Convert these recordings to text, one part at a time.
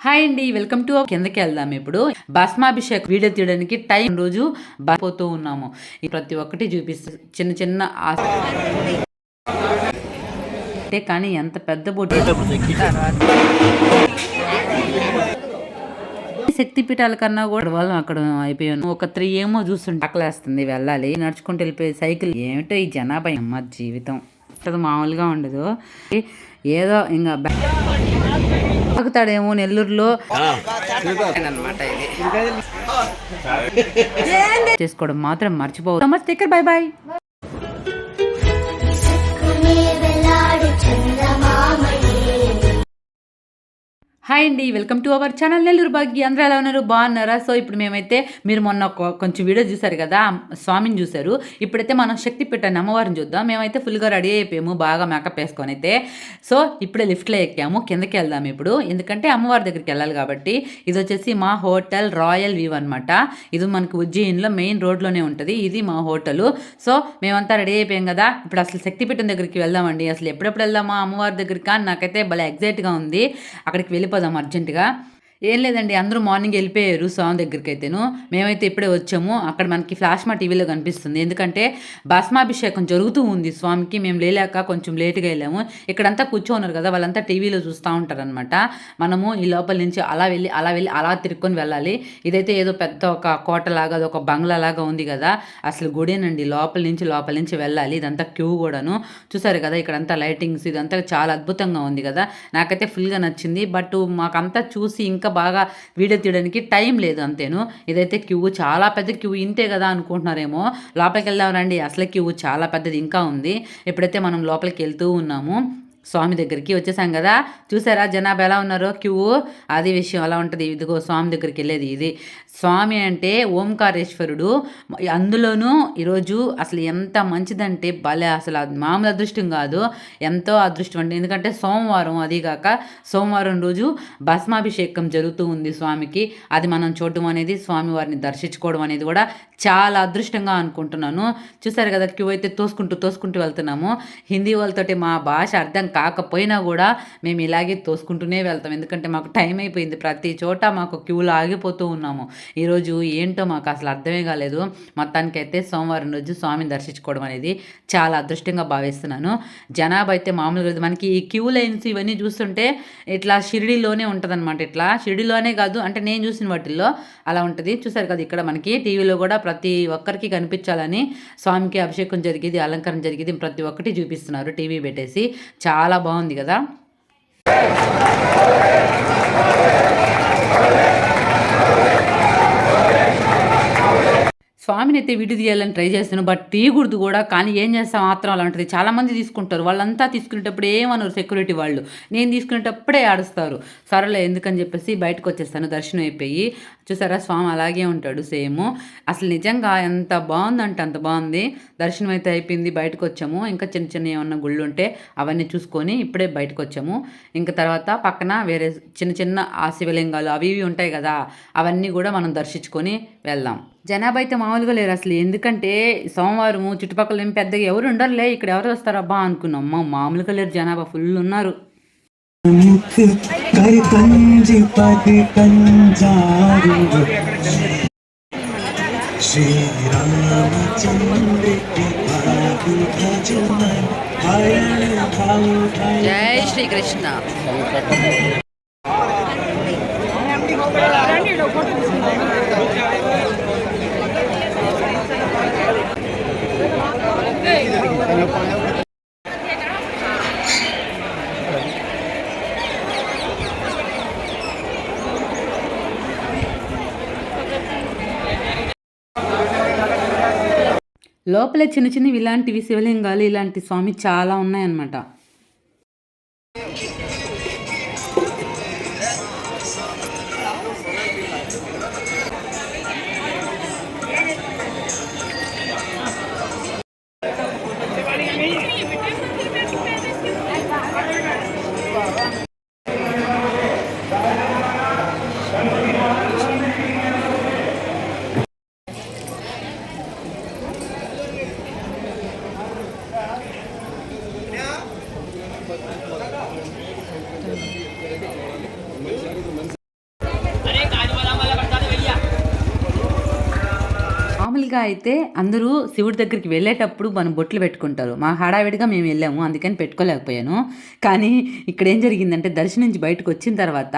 Hi అండి, welcome to కిందకి వెళ్దాం. ఇప్పుడు భస్మాభిషేక్ వీడియో తీయడానికి టైం రోజు పోతూ ఉన్నాము. ప్రతి ఒక్కటి చూపిస్తూ చిన్న చిన్న కానీ ఎంత పెద్ద బొట్టు శక్తి పీఠాల కన్నా కూడా వాళ్ళు అక్కడ అయిపోయాను. ఒక 3 ఏమో చూస్తుంటే ఆకలేస్తుంది, వెళ్ళాలి. నడుచుకుంటూ వెళ్ళిపోయి సైకిల్ ఏమిటో ఈ జనాభా అమ్మ జీవితం మామూలుగా ఉండదు. ఏదో ఇంకా తాగుతాడేమో నెల్లూరులో అనమాట. ఇది చేసుకోవడం మాత్రం మర్చిపోవద్దు. నమస్తే, బాయ్ బాయ్. హాయ్ అండి, welcome to our channel Nellore Bhagya. అందరూ ఎలా ఉన్నారు, బాగున్నారా? సో ఇప్పుడు మేమైతే మీరు మొన్న కొంచెం వీడియో చూసారు కదా, స్వామిని చూసారు. ఇప్పుడైతే మనం శక్తి పెట్టాను అమ్మవారిని చూద్దాం. మేమైతే ఫుల్గా రెడీ అయిపోయాము, బాగా మేకప్ వేసుకొని అయితే. సో ఇప్పుడే లిఫ్ట్లో ఎక్కాము, కిందకి వెళ్దాం ఇప్పుడు, ఎందుకంటే అమ్మవారి దగ్గరికి వెళ్ళాలి కాబట్టి. ఇది వచ్చేసి మా హోటల్ రాయల్ వ్యూ అనమాట. ఇది మనకు ఉజ్జయిన్లో మెయిన్ రోడ్లోనే ఉంటుంది. ఇది మా హోటల్. సో మేమంతా రెడీ అయిపోయాం కదా, ఇప్పుడు అసలు శక్తిపీఠం దగ్గరికి వెళ్దామండి. అసలు ఎప్పుడెప్పుడు వెళ్దామా అమ్మవారి దగ్గరికి అని నాకైతే భలే ఎగ్జైట్గా ఉంది. అక్కడికి వెళ్ళిపోదాం అర్జెంటుగా. ఏం లేదండి, అందరూ మార్నింగ్ వెళ్ళిపోయారు స్వామి దగ్గరికి అయితేను. మేమైతే ఇప్పుడే వచ్చాము. అక్కడ మనకి ఫ్లాష్ మా టీవీలో కనిపిస్తుంది, ఎందుకంటే భస్మాభిషేకం జరుగుతూ ఉంది స్వామికి. మేము లేలేక కొంచెం లేట్గా వెళ్ళాము. ఇక్కడంతా కూర్చోన్నారు కదా, వాళ్ళంతా టీవీలో చూస్తూ ఉంటారనమాట. మనము ఈ లోపల నుంచి అలా తిరుక్కొని వెళ్ళాలి. ఇదైతే ఏదో పెద్ద ఒక కోటలాగా, అది ఒక బంగ్లా లాగా ఉంది కదా, అసలు గుడేనండి. లోపల నుంచి వెళ్ళాలి. ఇదంతా క్యూ కూడాను చూసారు కదా, ఇక్కడంతా లైటింగ్స్, ఇదంతా చాలా అద్భుతంగా ఉంది కదా. నాకైతే ఫుల్గా నచ్చింది. బట్ మాకంతా చూసి ఇంకా బాగా వీడియో తీయడానికి టైం లేదు అంతేను. ఇదైతే క్యూ, చాలా పెద్ద క్యూ. ఇంతే కదా అనుకుంటున్నారేమో. లోపలికి వెళ్దాం రండి, అసలు క్యూ చాలా పెద్దది ఇంకా ఉంది. ఎప్పుడైతే మనం లోపలికి వెళ్తూ ఉన్నాము, స్వామి దగ్గరికి వచ్చేసాం కదా. చూసారా జనాభా ఎలా ఉన్నారో, క్యూ. అది విషయం అలా ఉంటుంది. ఇదిగో స్వామి దగ్గరికి వెళ్ళేది ఇది. స్వామి అంటే ఓంకారేశ్వరుడు. అందులోనూ ఈరోజు అసలు ఎంత మంచిదంటే భలే, అసలు మామూలు అదృష్టం కాదు, ఎంతో అదృష్టం అండి. ఎందుకంటే సోమవారం, అదిగాక సోమవారం రోజు భస్మాభిషేకం జరుగుతూ ఉంది స్వామికి. అది మనం చూడడం అనేది, స్వామివారిని దర్శించుకోవడం అనేది కూడా చాలా అదృష్టంగా అనుకుంటున్నాను. చూసారు కదా, క్యూ అయితే తోసుకుంటూ వెళ్తున్నాము. హిందీ వాళ్ళతోటి మా భాష అర్థం కాకపోయినా కూడా మేము ఇలాగే తోసుకుంటూనే వెళ్తాం, ఎందుకంటే మాకు టైం అయిపోయింది. ప్రతి చోట మాకు క్యూలో ఆగిపోతూ ఉన్నాము. ఈరోజు ఏంటో మాకు అసలు అర్థమే కాలేదు. మొత్తానికైతే సోమవారం రోజు స్వామిని దర్శించుకోవడం అనేది చాలా అదృష్టంగా భావిస్తున్నాను. జనాభా అయితే మామూలుగా మనకి ఈ క్యూ లైన్స్ ఇవన్నీ చూస్తుంటే ఇట్లా షిరిడీలోనే ఉంటుందన్నమాట. ఇట్లా షిరిడీలోనే కాదు అంటే నేను చూసిన వాటిల్లో అలా ఉంటుంది. చూసారు కదా, ఇక్కడ మనకి టీవీలో కూడా ప్రతి ఒక్కరికి కనిపించాలని స్వామికి అభిషేకం జరిగేది, అలంకరణ జరిగేది, ప్రతి ఒక్కటి చూపిస్తున్నారు టీవీ పెట్టేసి. చాలా బాగుంది కదా. స్వామిని అయితే వీడియో తీయాలని ట్రై చేస్తాను, బట్ తీయకూడదు కూడా. కానీ ఏం చేస్తాం, మాత్రం అలాంటిది. చాలామంది తీసుకుంటారు, వాళ్ళంతా తీసుకునేటప్పుడు ఏమన్నారు సెక్యూరిటీ వాళ్ళు, నేను తీసుకునేటప్పుడే ఆడుస్తారు. సరేలే ఎందుకని చెప్పేసి బయటకు వచ్చేస్తాను. దర్శనం అయిపోయి చూసారా, స్వామి అలాగే ఉంటాడు సేమ్. అసలు నిజంగా ఎంత బాగుందంటే అంత బాగుంది. దర్శనం అయితే అయిపోయింది, బయటకు వచ్చాము. ఇంకా చిన్న చిన్న ఏమన్నా గుళ్ళు ఉంటే అవన్నీ చూసుకొని ఇప్పుడే బయటకు వచ్చాము. ఇంకా తర్వాత పక్కన వేరే చిన్న చిన్న ఆ శివలింగాలు అవి ఇవి ఉంటాయి కదా, అవన్నీ కూడా మనం దర్శించుకొని వెళ్దాం. జనాభా అయితే మామూలుగా లేరు అసలు, ఎందుకంటే సోమవారము చుట్టుపక్కల ఏం పెద్దగా ఎవరు ఉండరులే. ఇక్కడ ఎవరు వస్తారబ్బా అనుకున్నాం, మామూలుగా లేరు, జనాభా ఫుల్ ఉన్నారు. జై శ్రీకృష్ణ. లోపలే చిన్న చిన్నవి ఇలాంటివి శివలింగాలు, ఇలాంటి స్వామి చాలా ఉన్నాయన్నమాట. మామూలుగా అయితే అందరూ శివుడి దగ్గరికి వెళ్ళేటప్పుడు మనం బొట్లు పెట్టుకుంటారు. మా హడావిడిగా మేము వెళ్ళాము. అందుకని పెట్టుకోలేకపోయాను. కానీ ఇక్కడ ఏం జరిగిందంటే దర్శనం నుంచి బయటకొచ్చిన తర్వాత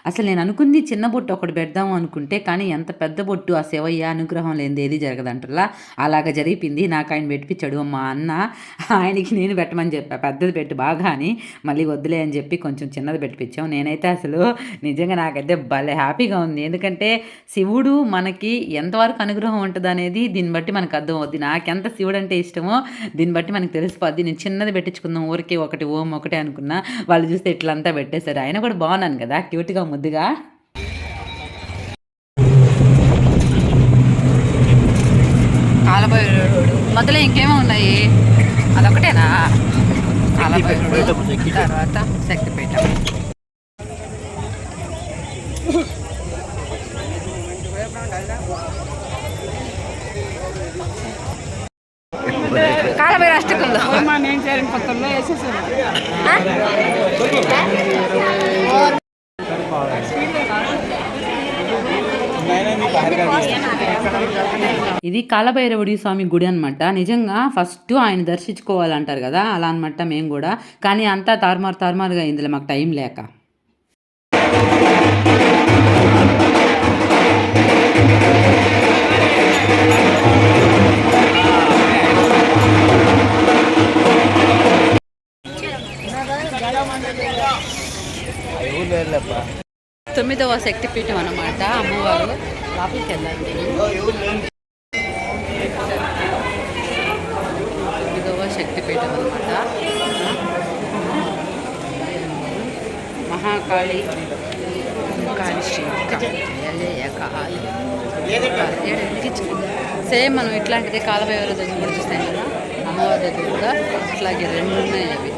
అసలు నేను అనుకుంది చిన్న బొట్టు ఒకటి పెడదాము అనుకుంటే, కానీ ఎంత పెద్ద బొట్టు ఆ శివయ్య అనుగ్రహం లేనిది ఏది జరగదంటలా. అలాగ జరిపింది. నాకు ఆయన పెట్టిపిచ్చాడు. మా అన్న ఆయనకి నేను పెట్టమని చెప్పా. పెద్దది పెట్టు బాగా అని. మళ్ళీ వద్దులే అని చెప్పి కొంచెం చిన్నది పెట్టిపిచ్చాం. నేనైతే అసలు నిజంగా నాకైతే భలే హ్యాపీగా ఉంది. ఎందుకంటే శివుడు మనకి ఎంతవరకు అనుగ్రహం ఉంటదనేది దీన్ని బట్టి మనకు అర్థమవుద్ది. నాకెంత శివుడంటే ఇష్టమో దీన్ని బట్టి మనకు తెలిసిపోద్ది. నేను చిన్నది పెట్టించుకుందాం ఊరికే ఒకటి ఓం ఒకటే అనుకున్నా. వాళ్ళు చూస్తే ఇట్లంతా పెట్టేశారు. ఆయన కూడా బాగున్నాను కదా క్యూట్‌గా ముద్దుగా. కాలభైరవుడు మొదలు ఇంకేమో ఉన్నాయి. అదొకటేనా? కాలభైరవుడు తర్వాత శక్తిపీఠం. కాలభైరవ అష్టకంలో నేను చేరిన కొత్తలో వేసేసాను. ఇది కాలభైరవుడి స్వామి గుడి అనమాట. నిజంగా ఫస్ట్ ఆయన దర్శించుకోవాలంటారు కదా, అలా అనమాట మేము కూడా. కానీ అంతా తారుమారుగా అయిందిలే మాకు టైం లేక. తొమ్మిదవ శక్తిపీఠం అన్నమాట అమ్మవారు. లోపలికి వెళ్ళాలి. తొమ్మిదవ శక్తిపీఠం అన్నమాట. మహాకాళి సేమ్ మనం ఇట్లాంటిదే కాలభైరవ దగ్గర కూడా చూస్తాం కదా, అమ్మవారి దగ్గర కూడా ఇట్లాగే రెండు ఉన్నాయి అవి.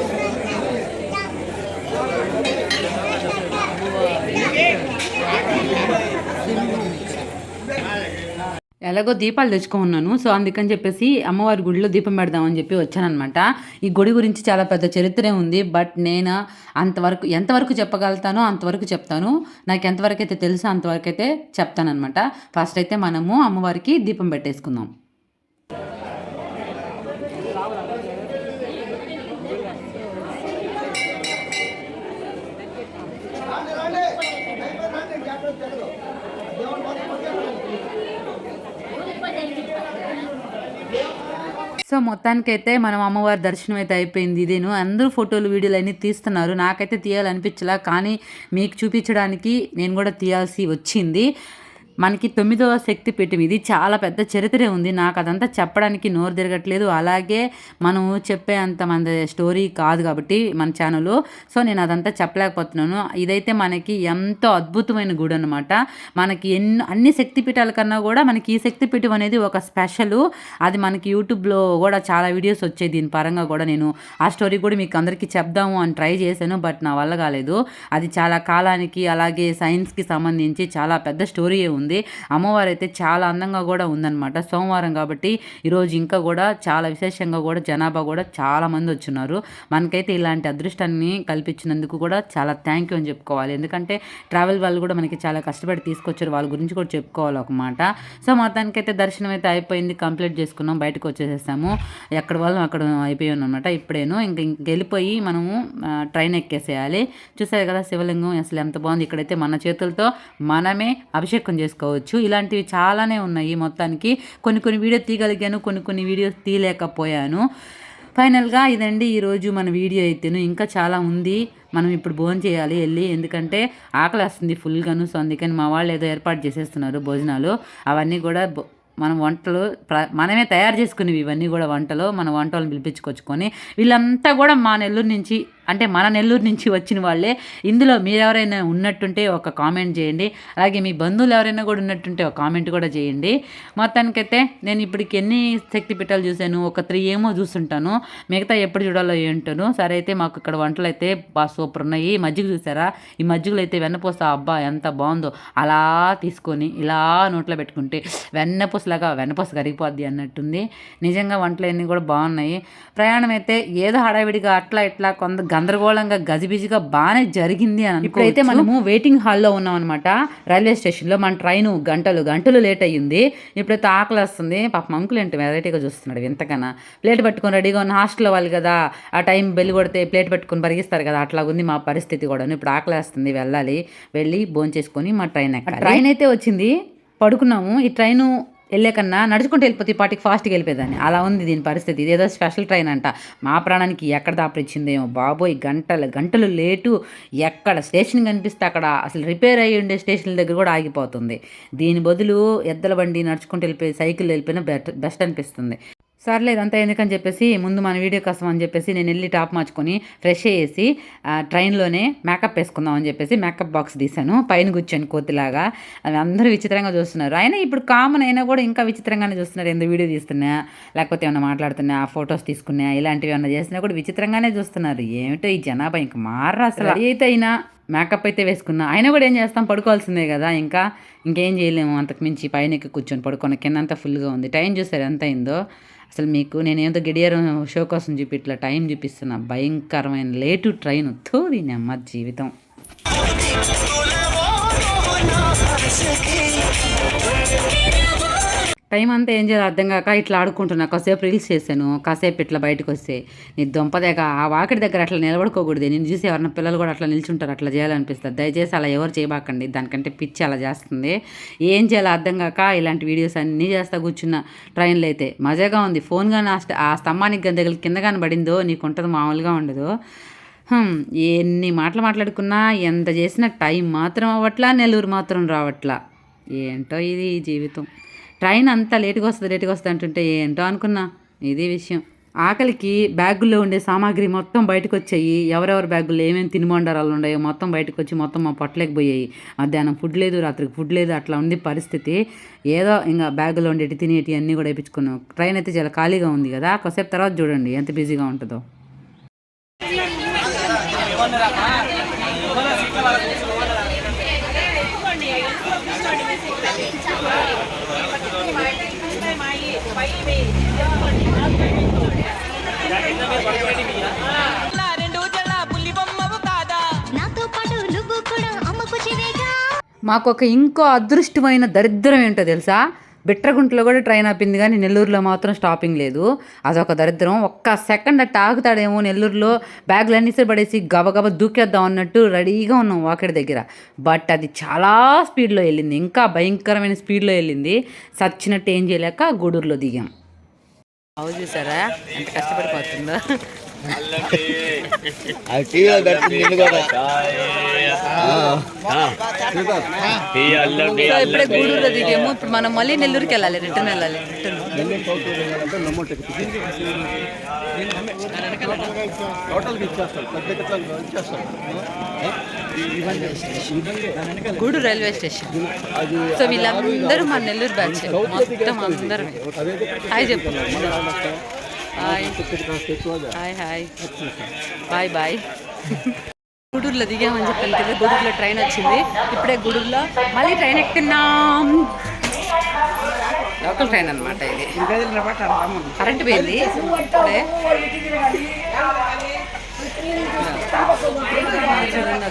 ఎలాగో దీపాలు తెచ్చుకున్నాను. సో అందుకని చెప్పేసి అమ్మవారి గుడిలో దీపం పెడదామని చెప్పి వచ్చానమాట. ఈ గుడి గురించి చాలా పెద్ద చరిత్రే ఉంది. బట్ నేను ఎంతవరకు చెప్పగలుగుతానో అంతవరకు చెప్తాను. నాకు ఎంతవరకు అయితే తెలుసో అంతవరకు అయితే చెప్తానమాట. ఫస్ట్ అయితే మనము అమ్మవారికి దీపం పెట్టేసుకుందాం. సో మొత్తానికైతే మనం అమ్మవారి దర్శనం అయితే అయిపోయింది. ఇదేను అందరూ ఫోటోలు వీడియోలు అన్నీ తీస్తున్నారు. నాకైతే తీయాలనిపించలా, కానీ మీకు చూపించడానికి నేను కూడా తీయాల్సి వచ్చింది. మనకి 9వ శక్తిపీఠం. ఇది చాలా పెద్ద చరిత్రే ఉంది. నాకు అదంతా చెప్పడానికి నోరు తిరగట్లేదు. అలాగే మనం చెప్పే అంత మన స్టోరీ కాదు కాబట్టి మన ఛానల్. సో నేను అదంతా చెప్పలేకపోతున్నాను. ఇదైతే మనకి ఎంతో అద్భుతమైన గుడి అనమాట. మనకి అన్ని శక్తిపీఠాల కన్నా కూడా మనకి ఈ శక్తిపీఠం అనేది ఒక స్పెషల్. అది మనకి యూట్యూబ్లో కూడా చాలా వీడియోస్ వచ్చాయి దీని పరంగా కూడా. నేను ఆ స్టోరీ కూడా మీకు అందరికీ చెప్దాము అని ట్రై చేశాను. బట్ నా వల్ల కాలేదు. అది చాలా కాలానికి అలాగే సైన్స్కి సంబంధించి చాలా పెద్ద స్టోరీయే ఉంది. అమ్మవారు అయితే చాలా అందంగా కూడా ఉందన్నమాట. సోమవారం కాబట్టి ఈరోజు ఇంకా కూడా చాలా విశేషంగా కూడా జనాభా కూడా చాలా మంది వచ్చున్నారు. మనకైతే ఇలాంటి అదృష్టాన్ని కల్పించినందుకు కూడా చాలా థ్యాంక్ యూ అని చెప్పుకోవాలి. ఎందుకంటే ట్రావెల్ వాళ్ళు కూడా మనకి చాలా కష్టపడి తీసుకొచ్చారు. వాళ్ళ గురించి కూడా చెప్పుకోవాలి ఒక మాట. సో మొత్తానికైతే దర్శనం అయితే అయిపోయింది. కంప్లీట్ చేసుకున్నాం. బయటకు వచ్చేసేసాము. ఎక్కడ వాళ్ళు అక్కడ అయిపోయాను అనమాట. ఇప్పుడేను వెళ్ళిపోయి మనము ట్రైన్ ఎక్కేసేయాలి. చూసారు కదా శివలింగం అసలు ఎంత బాగుంది. ఇక్కడైతే మన చేతులతో మనమే అభిషేకం చేసుకోవచ్చు. ఇలాంటివి చాలానే ఉన్నాయి. మొత్తానికి కొన్ని వీడియో తీయగలిగాను, కొన్ని వీడియోస్ తీయలేకపోయాను. ఫైనల్గా ఇదండి ఈరోజు మన వీడియో అయితేను. ఇంకా చాలా ఉంది. మనం ఇప్పుడు భోజనం చేయాలి వెళ్ళి, ఎందుకంటే ఆకలి వస్తుంది ఫుల్గాను. సో అందుకని మా వాళ్ళు ఏదో ఏర్పాటు చేసేస్తున్నారు భోజనాలు. అవన్నీ కూడా మనం వంటలు మనమే తయారు చేసుకునేవి ఇవన్నీ కూడా వంటలు. మన వంటలను పిలిపించుకొచ్చుకొని వీళ్ళంతా కూడా మా నెల్లూరు నుంచి, అంటే మన నెల్లూరు నుంచి వచ్చిన వాళ్ళే. ఇందులో మీరెవరైనా ఉన్నట్టుంటే ఒక కామెంట్ చేయండి. అలాగే మీ బంధువులు ఎవరైనా కూడా ఉన్నట్టుంటే ఒక కామెంట్ కూడా చేయండి. మొత్తానికైతే నేను ఇప్పటికి ఎన్ని శక్తిపీఠాలు చూశాను, ఒక 3 ఏమో చూస్తుంటాను. మిగతా ఎప్పుడు చూడాలో ఏంటాను. సరే అయితే మాకు ఇక్కడ వంటలు అయితే బాగా సూపర్ ఉన్నాయి. మజ్జిగ చూసారా, ఈ మజ్జిగలో అయితే వెన్నపూస అబ్బా ఎంత బాగుందో. అలా తీసుకొని ఇలా నోట్లో పెట్టుకుంటే వెన్నపూస కరిగిపోద్ది అన్నట్టుంది. నిజంగా వంటలు అన్నీ కూడా బాగున్నాయి. ప్రయాణం అయితే ఏదో హడావిడిగా అట్లా ఇట్లా కొంత గందరగోళంగా గజిబిజిగా బాగానే జరిగింది అని. ఇప్పుడైతే మనము వెయిటింగ్ హాల్లో ఉన్నాం అనమాట రైల్వే స్టేషన్లో. మన ట్రైన్ గంటలు లేట్ అయ్యింది. ఇప్పుడైతే ఆకలి వస్తుంది. పాప అంకుల్ ఏంటి వెరైటీగా చూస్తున్నాడు వింతకన్నా. ప్లేట్ పట్టుకొని రెడీగా ఉన్న హాస్టల్లో వాళ్ళు కదా, ఆ టైం బెల్లి కొడితే ప్లేట్ పట్టుకొని పరిగిస్తారు కదా, అట్లా ఉంది మా పరిస్థితి కూడా. ఇప్పుడు ఆకలి వేస్తుంది, వెళ్ళి భోంచేసుకొని మా ట్రైన్ ఎక్కాలి. ట్రైన్ అయితే వచ్చింది, పడుకున్నాము. ఈ ట్రైను వెళ్ళే కన్నా నడుచుకుంటూ వెళ్ళిపోతే పాటికి ఫాస్ట్గా వెళ్ళిపోయేదాన్ని. అలా ఉంది దీని పరిస్థితి. ఇదేదో స్పెషల్ ట్రైన్ అంట. మా ప్రాణానికి ఎక్కడ దాపరిచ్చిందేమో బాబోయ్. గంటలు లేటు. ఎక్కడ స్టేషన్ కనిపిస్తే అక్కడ అసలు రిపేర్ అయ్యి ఉండే స్టేషన్ల దగ్గర కూడా ఆగిపోతుంది. దీని బదులు ఎద్దల బండి నడుచుకుంటూ వెళ్ళిపోయి సైకిల్ వెళ్ళిపోయినా బెస్ట్ అనిపిస్తుంది. సర్లే ఇదంతా ఎందుకని చెప్పేసి ముందు మన వీడియో కోసం అని చెప్పేసి నేను వెళ్ళి టాప్ మార్చుకొని ఫ్రెష్ అయ్యేసి ట్రైన్లోనే మేకప్ వేసుకుందాం అని చెప్పేసి మేకప్ బాక్స్ తీశాను. పైన కూర్చొని కోతిలాగా. అవి అందరూ విచిత్రంగా చూస్తున్నారు. అయినా ఇప్పుడు కామన్ అయినా కూడా ఇంకా విచిత్రంగానే చూస్తున్నారు. ఎందుకు వీడియో తీస్తున్నా, లేకపోతే ఏమన్నా మాట్లాడుతున్నా, ఫొటోస్ తీసుకున్నా, ఇలాంటివి ఏమన్నా చేసినా కూడా విచిత్రంగానే చూస్తున్నారు. ఏమిటో ఈ జనాభా ఇంకా మారరా అసలు. అయితే అయినా మేకప్ అయితే వేసుకున్నా. అయినా కూడా ఏం చేస్తాం, పడుకోవాల్సిందే కదా. ఇంకేం చేయలేము. అంతకుమించి పైన ఎక్కి కూర్చొని పడుకున్న కిందంతా ఫుల్గా ఉంది. టైం చూసారు ఎంత అయిందో. అసలు మీకు నేనేంతో గడియారం షో కోసం చూపి ఇట్లా టైం చూపిస్తున్నా. భయంకరమైన లేటు ట్రైన్. దీని అమ్మ జీవితం. టైం అంతా ఏం చేయాలి అర్థం కాక ఇట్లా ఆడుకుంటున్నా. కాసేపు రీల్స్ చేశాను. కాసేపు ఇట్లా బయటకు వస్తే నీ దొంపదేక ఆ వాకిడి దగ్గర అట్లా నిలబడుకోకూడదు. నేను చూసి ఎవరైనా పిల్లలు కూడా అట్లా నిల్చుంటారు. అట్లా చేయాలనిపిస్తుంది. దయచేసి అలా ఎవరు చేయబాకండి. దానికంటే పిచ్చి అలా చేస్తుంది. ఏం చేయాలో అర్థం కాక ఇలాంటి వీడియోస్ అన్నీ చేస్తా కూర్చున్న. ట్రైన్లో అయితే మజాగా ఉంది. ఫోన్ కానీ ఆ స్తంభానికి దగ్గర కింద కానీ పడిందో నీకు ఉంటుంది, మామూలుగా ఉండదు. ఎన్ని మాటలు మాట్లాడుకున్నా, ఎంత చేసినా టైం మాత్రం అవ్వట్లా, నెల్లూరు మాత్రం రావట్లా. ఏంటో ఇది జీవితం. ట్రైన్ అంతా లేటుగా వస్తుంది అంటుంటే ఏంటో అనుకున్నా. ఇది విషయం. ఆకలికి బ్యాగుల్లో ఉండే సామాగ్రి మొత్తం బయటకు వచ్చాయి. ఎవరెవరి బ్యాగుల్లో ఏమేమి తినుబండారాలు ఉన్నాయో మొత్తం బయటకు వచ్చి మొత్తం మా పొట్టలేకపోయాయి. మధ్యాహ్నం ఫుడ్ లేదు, రాత్రికి ఫుడ్ లేదు. అట్లా ఉంది పరిస్థితి. ఏదో ఇంకా బ్యాగులో ఉండేటి తినేటి అన్నీ కూడా వేయించుకున్నాం. ట్రైన్ అయితే చాలా ఖాళీగా ఉంది కదా. కాసేపు తర్వాత చూడండి ఎంత బిజీగా ఉంటుందో. మాకు ఒక ఇంకో అదృష్టమైన దరిద్రం ఏంటో తెలుసా? బిట్రగుంటలో కూడా ట్రైన్ ఆపింది కానీ నెల్లూరులో మాత్రం స్టాపింగ్ లేదు. అదొక దరిద్రం. ఒక్క సెకండ్ అట్ట ఆగుతాడేమో నెల్లూరులో. బ్యాగులు అన్నీ పడేసి గబగబా దూకేద్దాం అన్నట్టు రెడీగా ఉన్నాం వాకిడి దగ్గర. బట్ అది చాలా స్పీడ్లో వెళ్ళింది. ఇంకా భయంకరమైన స్పీడ్లో వెళ్ళింది. సచ్చినట్టు ఏం చేయలేక గూడూరులో దిగాం. అవు చూసారా ఎంత కష్టపడిపోతుందో. ఇప్పుడే గూడూరులో దిగాము. ఇప్పుడు మనం మళ్ళీ నెల్లూరుకి వెళ్ళాలి. రిటర్న్ వెళ్ళాలి. Gudur railway station. సో వీళ్ళందరూ మన నెల్లూరు బ్యాచ్ మొత్తం అందరం. హాయ్ చెప్పు. Hi bye. గూడూరులో దిగామని చెప్పాను కదా. గూడూరులో ట్రైన్ వచ్చింది. ఇప్పుడే గూడూరులో మళ్ళీ ట్రైన్ ఎక్కుతున్నాం. లోకల్ ట్రైన్ అనమాట ఇది. కరెంట్ పోయింది ఇప్పుడే. చూడండి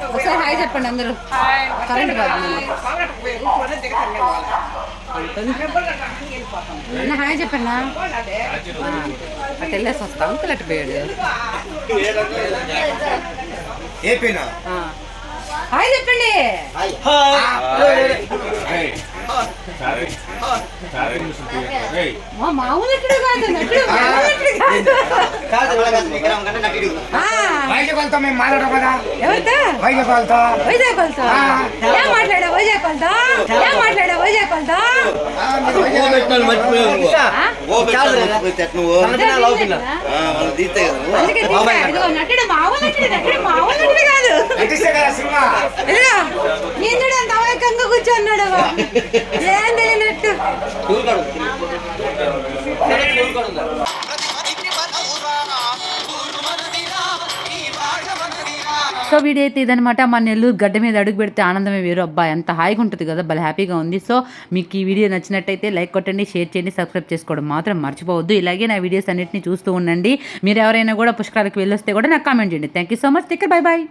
ఒకసారి హాయ్ చెప్పండి అందరూ. కరెంట్ పోయింది. హాయ్ చెప్పండి. అటు వెళ్ళేసి వస్తా. అంకుల్ అటు పోయాడు. హాయ్ చెప్పండి. మామూలు ఎక్కడ కాదు, వైజాగ్ వాళ్ళతో ఏం మాట్లాడా? వైజాగ్ వాళ్ళతో ఏం మాట్లాడా? వైజాగ్ వాళ్ళతో నటుడు మామూలు నటుడు కాదు. నేను అంత అవయకంగా కూర్చోన్నాడు. ఏం తెలియనట్టు. సో సో వీడియో అయితే ఇదనమాట. మన నెల్లూరు గడ్డ మీద అడుగు పెడితే ఆనందమే వేరు. అబ్బా ఎంత హాయిగా ఉంటుంది కదా, భలే హ్యాపీగా ఉంది. సో మీకు ఈ వీడియో నచ్చినట్టయితే లైక్ కొట్టండి, షేర్ చేయండి, సబ్స్క్రైబ్ చేసుకోవడం మాత్రం మర్చిపోవద్దు. ఇలాగే నా వీడియోస్ అన్నింటినీ చూస్తూ ఉండండి. మీరు ఎవరైనా కూడా పుష్కరాలకు వెళ్ళొస్తే కూడా నాకు కామెంట్ చేయండి. Thank you so much. Take care, bye bye.